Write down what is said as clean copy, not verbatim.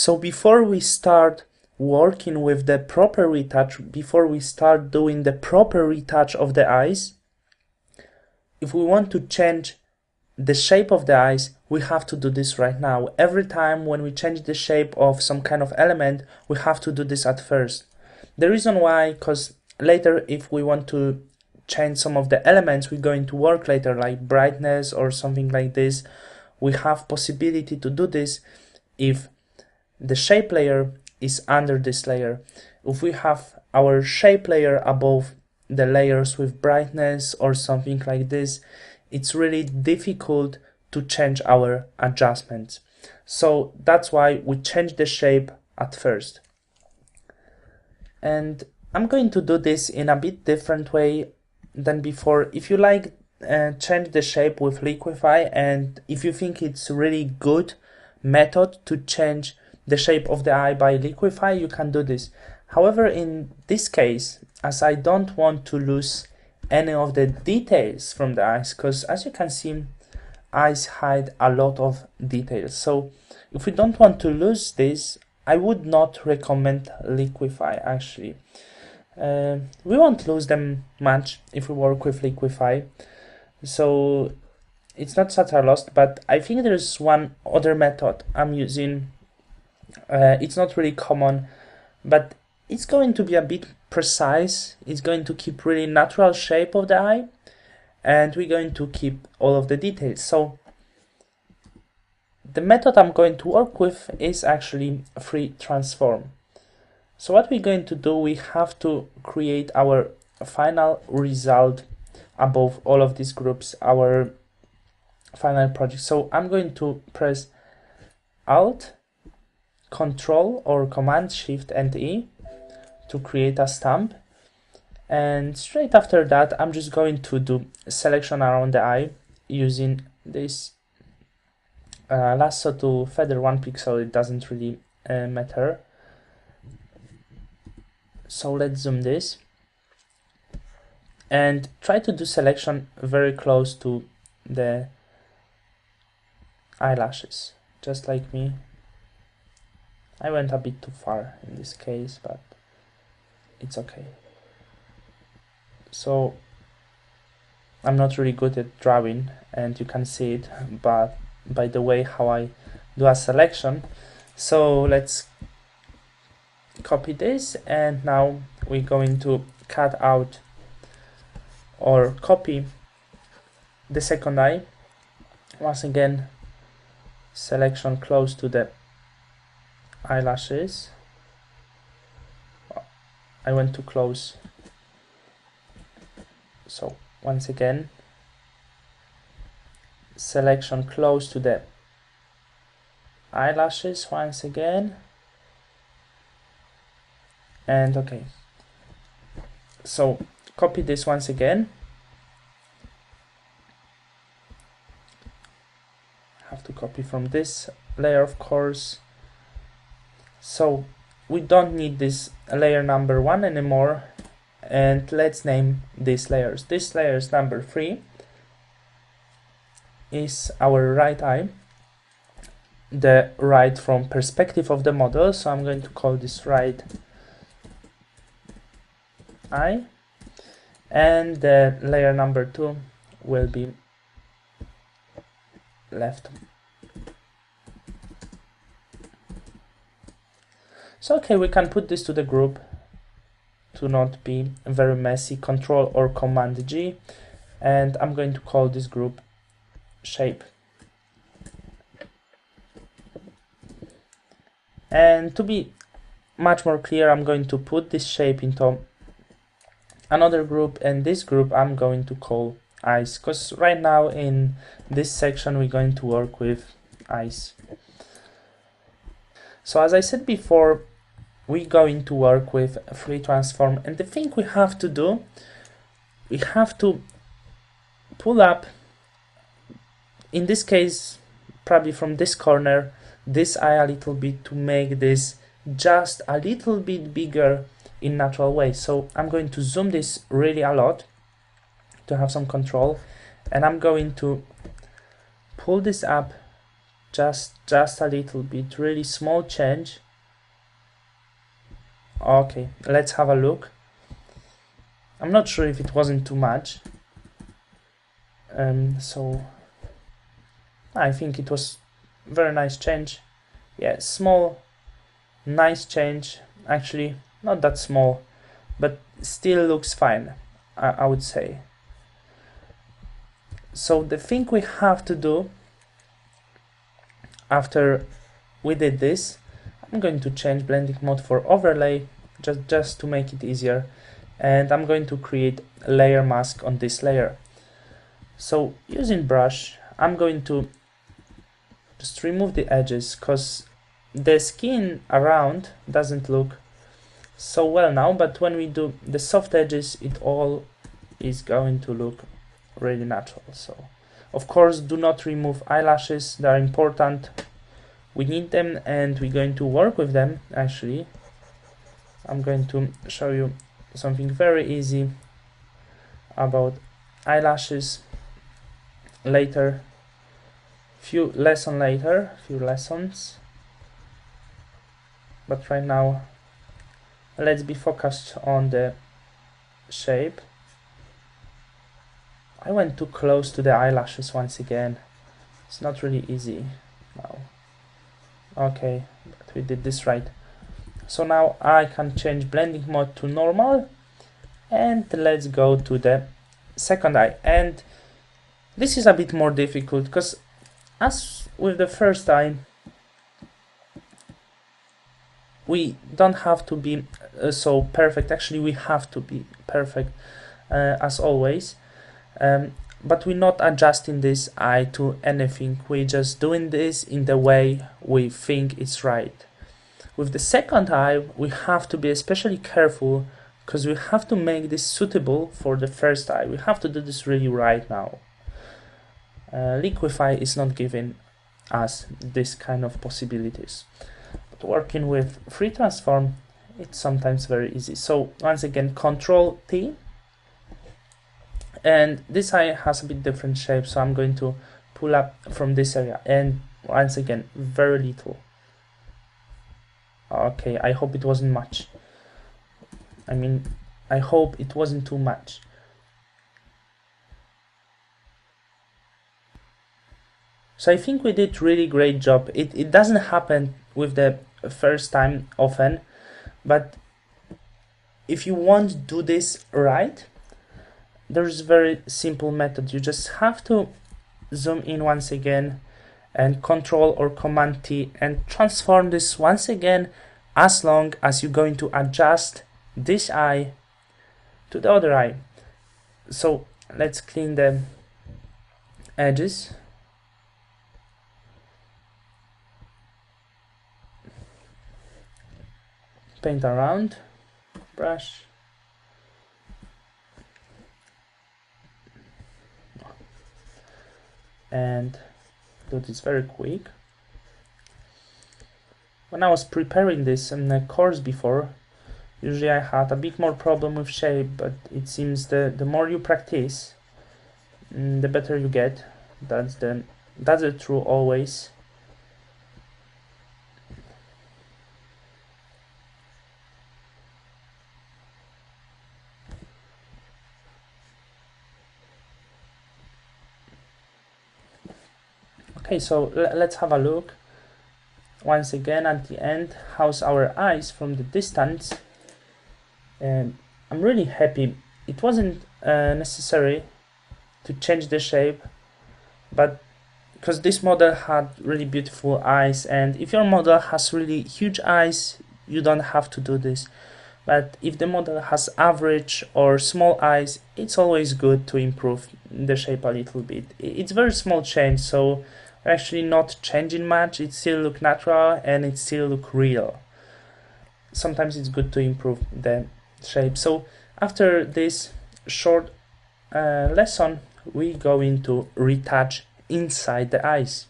So before we start working with the proper retouch, before we start doing the proper retouch of the eyes, if we want to change the shape of the eyes, we have to do this right now. Every time when we change the shape of some kind of element, we have to do this at first. The reason why, because later if we want to change some of the elements we're going to work later, like brightness or something like this, we have possibility to do this if the shape layer is under this layer. If we have our shape layer above the layers with brightness or something like this, it's really difficult to change our adjustments. So that's why we change the shape at first. And I'm going to do this in a bit different way than before. If you like, change the shape with Liquify, and if you think it's really good method to change the shape of the eye by Liquify, you can do this. However, in this case, as I don't want to lose any of the details from the eyes, because as you can see, eyes hide a lot of details. So if we don't want to lose this, I would not recommend Liquify actually. We won't lose them much if we work with Liquify, so it's not such a loss. But I think there's one other method I'm using. It's not really common, but it's going to be a bit precise. It's going to keep really natural shape of the eye, and we're going to keep all of the details. So the method I'm going to work with is actually free transform. So what we're going to do, we have to create our final result above all of these groups, our final project. So I'm going to press Alt, Control or Command Shift and E to create a stamp, and straight after that I'm just going to do selection around the eye using this lasso to feather 1 pixel. It doesn't really matter. So let's zoom this and try to do selection very close to the eyelashes, just like me. I went a bit too far in this case, but it's okay. So I'm not really good at drawing, and you can see it but by the way how I do a selection. So let's copy this, and now we're going to cut out or copy the second eye. Once again, selection close to the eyelashes. I went too close. So once again, selection close to the eyelashes once again. And okay, so copy this once again. Have to copy from this layer, of course. So we don't need this layer number 1 anymore, and let's name these layers. This layer is number 3, is our right eye, the right from perspective of the model, so I'm going to call this right eye, and the layer number 2 will be left. So okay, we can put this to the group to not be very messy. Control or Command G, and I'm going to call this group shape. And to be much more clear, I'm going to put this shape into another group, and this group I'm going to call eyes, because right now in this section we're going to work with eyes. So as I said before, we're going to work with free transform, and the thing we have to do, we have to pull up, in this case probably from this corner, this eye a little bit to make this just a little bit bigger in natural way. So I'm going to zoom this really a lot to have some control, and I'm going to pull this up just a little bit, really small change. Okay, let's have a look. I'm not sure if it wasn't too much. So I think it was very nice change. Yeah, small, nice change. Actually, not that small, but still looks fine, I would say. So the thing we have to do after we did this, I'm going to change blending mode for overlay just to make it easier, and I'm going to create a layer mask on this layer. So using brush, I'm going to just remove the edges because the skin around doesn't look so well now, but when we do the soft edges, it all is going to look really natural. So of course, do not remove eyelashes, they are important. We need them and we're going to work with them. Actually, I'm going to show you something very easy about eyelashes later, few lessons, but right now let's be focused on the shape. I went too close to the eyelashes once again. It's not really easy now. Okay, but we did this right. So now I can change blending mode to normal, and let's go to the second eye. And this is a bit more difficult because as with the first eye, we don't have to be so perfect. Actually, we have to be perfect as always, but we're not adjusting this eye to anything. We're just doing this in the way we think it's right. With the second eye, we have to be especially careful because we have to make this suitable for the first eye. We have to do this really right now. Liquify is not giving us this kind of possibilities. But working with free transform, it's sometimes very easy. So once again, Control T, and this eye has a bit different shape, so I'm going to pull up from this area, and once again, very little. Okay, I hope it wasn't much. I hope it wasn't too much. So I think we did really great job. It doesn't happen with the first time often, but if you want to do this right, there's a very simple method. You just have to zoom in once again and Control or Command T and transform this once again as long as you're going to adjust this eye to the other eye. So let's clean the edges. Paint around, brush. And do this very quick. When I was preparing this in the course before, usually I had a bit more problem with shape, but it seems the more you practice, the better you get. That's the truth always. Okay, so let's have a look once again at the end. How's our eyes from the distance? And I'm really happy. It wasn't necessary to change the shape, but because this model had really beautiful eyes, and if your model has really huge eyes, you don't have to do this. But if the model has average or small eyes, it's always good to improve the shape a little bit. It's very small change, so actually not changing much, it still look natural and it still look real. Sometimes it's good to improve the shape. So after this short lesson, we go into retouch inside the eyes.